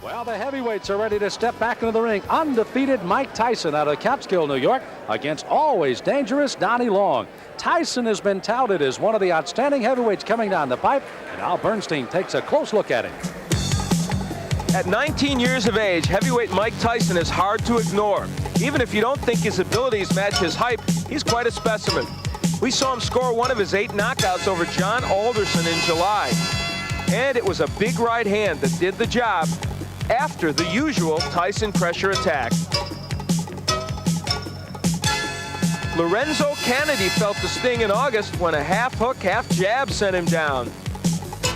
Well, the heavyweights are ready to step back into the ring. Undefeated Mike Tyson out of Catskill, New York, against always dangerous Donnie Long. Tyson has been touted as one of the outstanding heavyweights coming down the pipe, and Al Bernstein takes a close look at him. At 19 years of age, heavyweight Mike Tyson is hard to ignore. Even if you don't think his abilities match his hype, he's quite a specimen. We saw him score one of his 8 knockouts over John Alderson in July. And it was a big right hand that did the job after the usual Tyson pressure attack. Lorenzo Kennedy felt the sting in August when a half hook, half jab sent him down.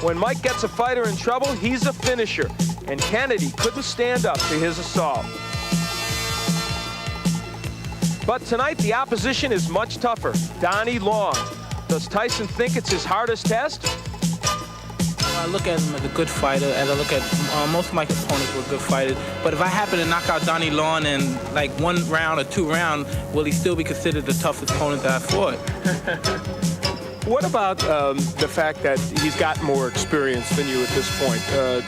When Mike gets a fighter in trouble, he's a finisher, and Kennedy couldn't stand up to his assault. But tonight, the opposition is much tougher. Donnie Long. Does Tyson think it's his hardest test? I look at him as a good fighter, and I look at most of my opponents were good fighters. But if I happen to knock out Donnie Long in like 1 round or 2 rounds, will he still be considered the toughest opponent that I fought? What about the fact that he's got more experience than you at this point?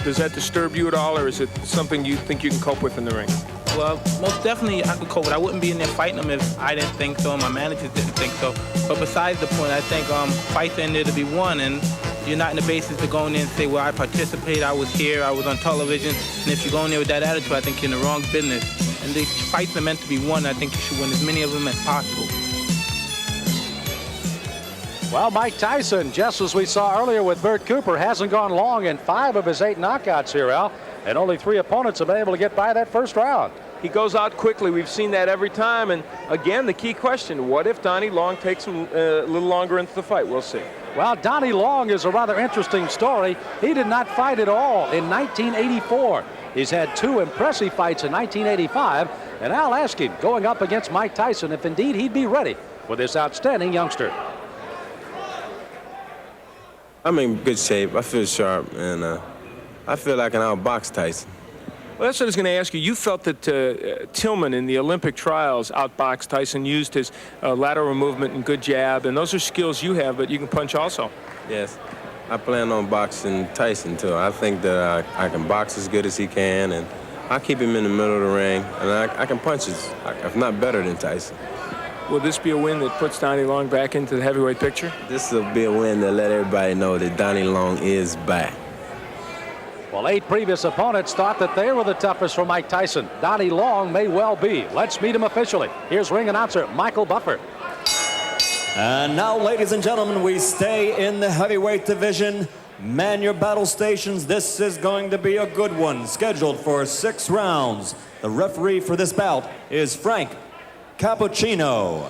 Does that disturb you at all, or is it something you think you can cope with in the ring? Well, most definitely I could cope with it. I wouldn't be in there fighting him if I didn't think so and my managers didn't think so. But besides the point, I think fights are in there to be won, and you're not in the basis to go in there and say, well, I participated, I was here, I was on television. And if you go in there with that attitude, I think you're in the wrong business. And these fights are meant to be won. I think you should win as many of them as possible. Well, Mike Tyson, just as we saw earlier with Bert Cooper, hasn't gone long in 5 of his 8 knockouts here, Al. And only 3 opponents have been able to get by that first round. He goes out quickly. We've seen that every time. And again, the key question, what if Donnie Long takes him a little longer into the fight? We'll see. Well, Donnie Long is a rather interesting story. He did not fight at all in 1984. He's had 2 impressive fights in 1985. And Al asked him, going up against Mike Tyson, if indeed he'd be ready for this outstanding youngster. I'm in good shape. I feel sharp, and I feel like I can outbox Tyson. Well, that's what I was going to ask you. You felt that Tillman in the Olympic trials outboxed Tyson, used his lateral movement and good jab, and those are skills you have, but you can punch also. Yes. I plan on boxing Tyson, too. I think that I can box as good as he can, and I'll keep him in the middle of the ring, and I can punch if not better than Tyson. Will this be a win that puts Donnie Long back into the heavyweight picture? This will be a win that let everybody know that Donnie Long is back. Well, 8 previous opponents thought that they were the toughest for Mike Tyson. Donnie Long may well be. Let's meet him officially. Here's ring announcer Michael Buffer. And now, ladies and gentlemen, we stay in the heavyweight division. Man your battle stations. This is going to be a good one, scheduled for 6 rounds. The referee for this bout is Frank Cappuccino.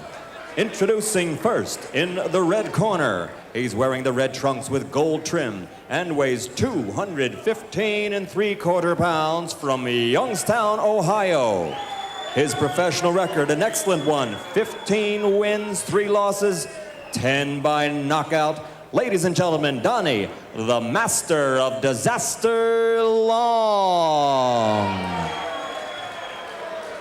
Introducing first in the red corner. He's wearing the red trunks with gold trim and weighs 215 3/4 pounds from Youngstown, Ohio. His professional record, an excellent one, 15 wins, 3 losses, 10 by knockout. Ladies and gentlemen, Donnie, the master of disaster, Long.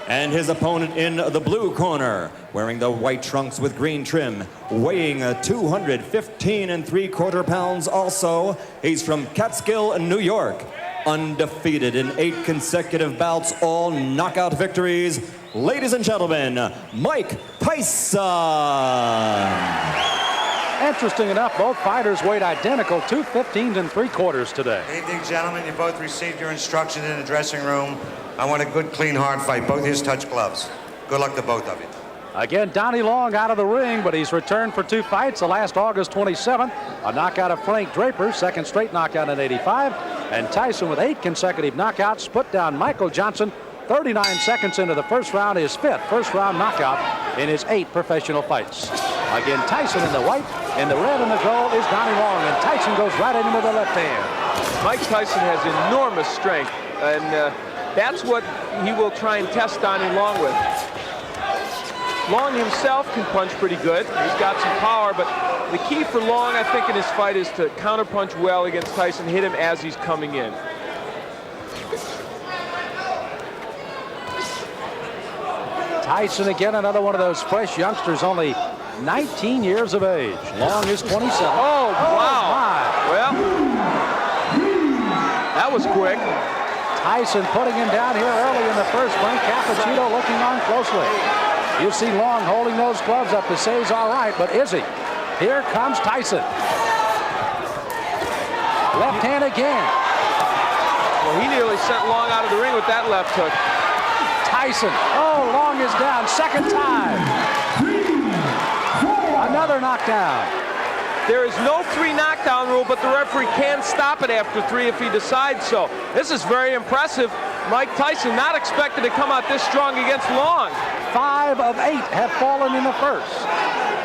And his opponent in the blue corner, wearing the white trunks with green trim, weighing 215 3/4 pounds also. He's from Catskill, New York. Undefeated in 8 consecutive bouts, all knockout victories. Ladies and gentlemen, Mike Tyson. Interesting enough, both fighters weighed identical, 215 3/4 today. Good evening, gentlemen. You both received your instructions in the dressing room. I want a good, clean, hard fight. Both of you touch gloves. Good luck to both of you. Again, Donnie Long out of the ring, but he's returned for 2 fights. The last August 27th, a knockout of Frank Draper, 2nd straight knockout in 85. And Tyson with 8 consecutive knockouts, put down Michael Johnson 39 seconds into the first round, his 5th first-round knockout in his 8 professional fights. Again, Tyson in the white, in the red and the gold is Donnie Long, and Tyson goes right into the left hand. Mike Tyson has enormous strength, and that's what he will try and test Donnie Long with. Long himself can punch pretty good. He's got some power, but the key for Long, I think, in his fight is to counterpunch well against Tyson, hit him as he's coming in. Tyson again, another one of those fresh youngsters, only 19 years of age. Long is 27. Oh, wow. My. Well, that was quick. Tyson putting him down here early in the first. Frank Cappuccino looking on closely. You see Long holding those gloves up to say he's all right, but is he? Here comes Tyson. Left hand again. Well, he nearly sent Long out of the ring with that left hook. Tyson. Oh, Long is down. Second time. Another knockdown. There is no 3 knockdown rule, but the referee can stop it after 3 if he decides so. This is very impressive. Mike Tyson not expected to come out this strong against Long. 5 of 8 have fallen in the first.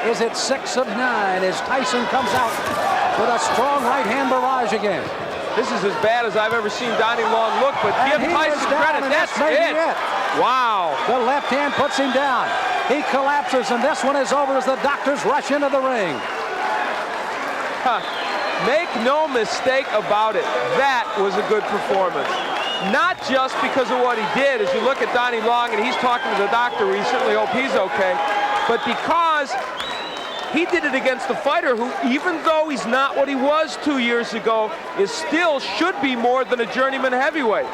Is it 6 of 9 as Tyson comes out with a strong right hand barrage again? This is as bad as I've ever seen Donnie Long look, but And give he Tyson is down, credit. and That's maybe it. Wow. The left hand puts him down. He collapses, and this one is over as the doctors rush into the ring. Make no mistake about it. That was a good performance. Not just because of what he did, as you look at Donnie Long and he's talking to the doctor, we certainly hope he's okay, but because he did it against a fighter who, even though he's not what he was 2 years ago, is still should be more than a journeyman heavyweight.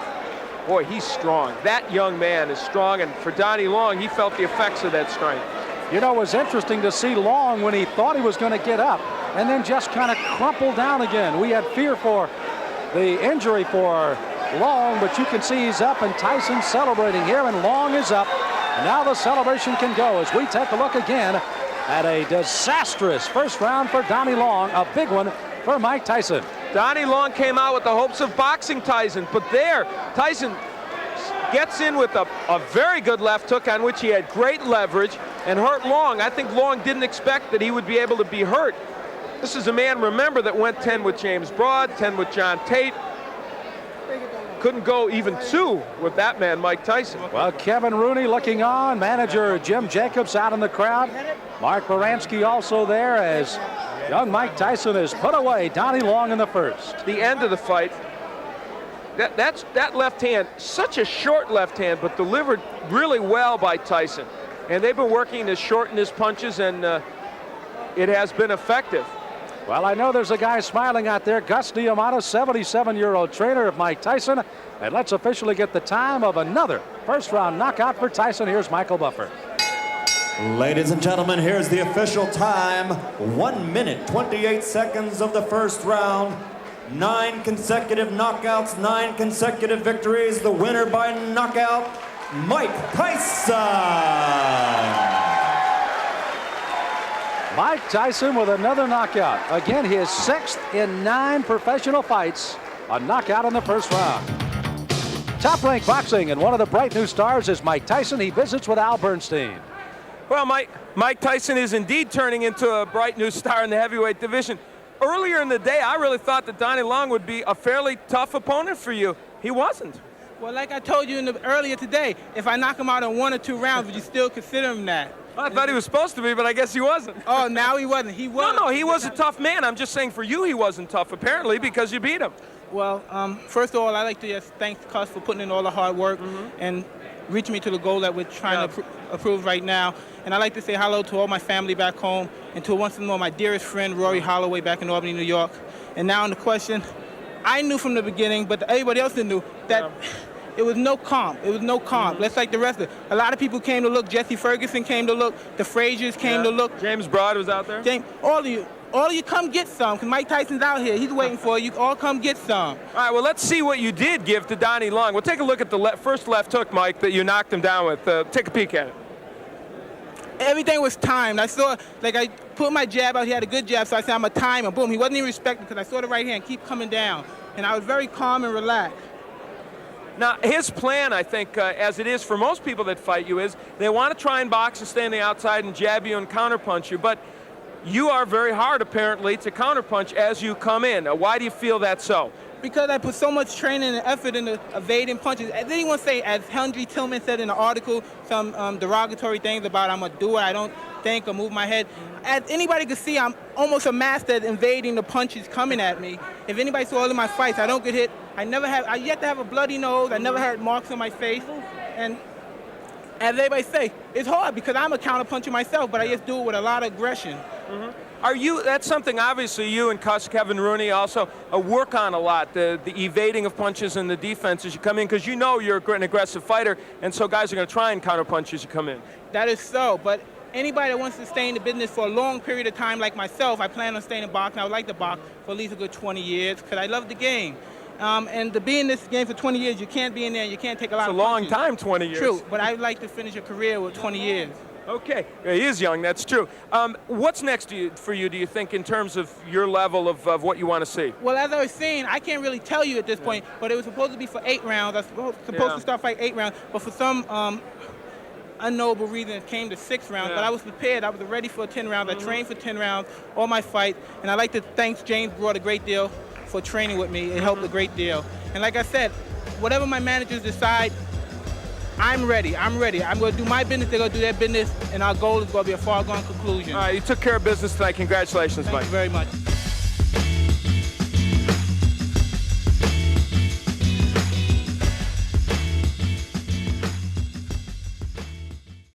Boy, he's strong. That young man is strong, and for Donnie Long, he felt the effects of that strength. You know, it was interesting to see Long when he thought he was going to get up and then just kind of crumple down again. We had fear for the injury for Long, but you can see he's up, and Tyson's celebrating here, and Long is up. And now the celebration can go as we take a look again at a disastrous first round for Donnie Long, a big one for Mike Tyson. Donnie Long came out with the hopes of boxing Tyson, but there, Tyson gets in with a very good left hook on which he had great leverage and hurt Long. I think Long didn't expect that he would be able to be hurt. This is a man, remember, that went 10 with James Broad, 10 with John Tate. Couldn't go even 2 with that man, Mike Tyson. Well, Kevin Rooney looking on, manager Jim Jacobs out in the crowd. Mark Baranski also there as young Mike Tyson has put away Donnie Long in the first. The end of the fight, that left hand, such a short left hand, but delivered really well by Tyson. And they've been working to shorten his punches, and it has been effective. Well, I know there's a guy smiling out there, Gus Diamata, 77-year-old trainer of Mike Tyson. And let's officially get the time of another first-round knockout for Tyson. Here's Michael Buffer. Ladies and gentlemen, here's the official time. 1 minute, 28 seconds of the first round. 9 consecutive knockouts, 9 consecutive victories. The winner by knockout, Mike Tyson. Mike Tyson with another knockout. Again, his 6th in 9 professional fights. A knockout in the first round. Top Rank Boxing, and one of the bright new stars is Mike Tyson. He visits with Al Bernstein. Well, Mike Tyson is indeed turning into a bright new star in the heavyweight division. Earlier in the day, I really thought that Donnie Long would be a fairly tough opponent for you. He wasn't. Well, like I told you earlier today, if I knock him out in 1 or 2 rounds, would you still consider him that? I thought he was supposed to be, but I guess he wasn't. Oh, now he wasn't. He was. No, he was a tough man. I'm just saying for you he wasn't tough, apparently, because you beat him. Well, first of all, I'd like to just thank Cus for putting in all the hard work and reaching me to the goal that we're trying to approve right now. And I'd like to say hello to all my family back home and to once more my dearest friend, Rory Holloway, back in Albany, New York. And now on the question, I knew from the beginning, but everybody else knew, that it was no comp. It was no comp. Let's like the rest of it. A lot of people came to look. Jesse Ferguson came to look. The Fraziers came to look. James Broad was out there. All of you come get some, because Mike Tyson's out here. He's waiting for you. All come get some. All right, well, let's see what you did give to Donnie Long. We'll take a look at the first left hook, Mike, that you knocked him down with. Take a peek at it. Everything was timed. I saw, like, I put my jab out. He had a good jab, so I said, I'm a timer. Boom. He wasn't even respecting because I saw the right hand keep coming down. And I was very calm and relaxed. Now, his plan, I think, as it is for most people that fight you, is they want to try and box and stay on the outside and jab you and counterpunch you. But you are very hard, apparently, to counterpunch as you come in. Why do you feel that's so? Because I put so much training and effort into evading punches. As anyone say, as Henry Tillman said in the article, some derogatory things about I'm a doer, I don't think or move my head. As anybody can see, I'm almost a master at invading the punches coming at me. If anybody saw all of my fights, I don't get hit. I yet to have a bloody nose. I never had marks on my face. And as everybody say, it's hard because I'm a counterpuncher myself, but I just do it with a lot of aggression. That's something obviously you and Kevin Rooney also work on a lot, the evading of punches and the defense as you come in, because you know you're an aggressive fighter, and so guys are going to try and counter punch as you come in. That is so, but anybody that wants to stay in the business for a long period of time like myself, I plan on staying in boxing. I would like to box for at least a good 20 years because I love the game. And to be in this game for 20 years, you can't be in there, you can't take a lot of punches. It's a long time, 20 years. True, but I would like to finish a career with 20 years. Okay, he is young, that's true. What's next for you, do you think, in terms of your level of what you want to see? Well, as I was saying, I can't really tell you at this point, but it was supposed to be for 8 rounds. I was supposed to start fighting 8 rounds, but for some unknowable reason, it came to 6 rounds. But I was prepared. I was ready for 10 rounds. I trained for 10 rounds, all my fights, and I'd like to thank James Broad a great deal for training with me. It helped a great deal. And like I said, whatever my managers decide, I'm ready. I'm ready. I'm going to do my business. They're going to do their business, and our goal is going to be a far-gone conclusion. All right, you took care of business tonight. Congratulations, Mike. Thank you very much.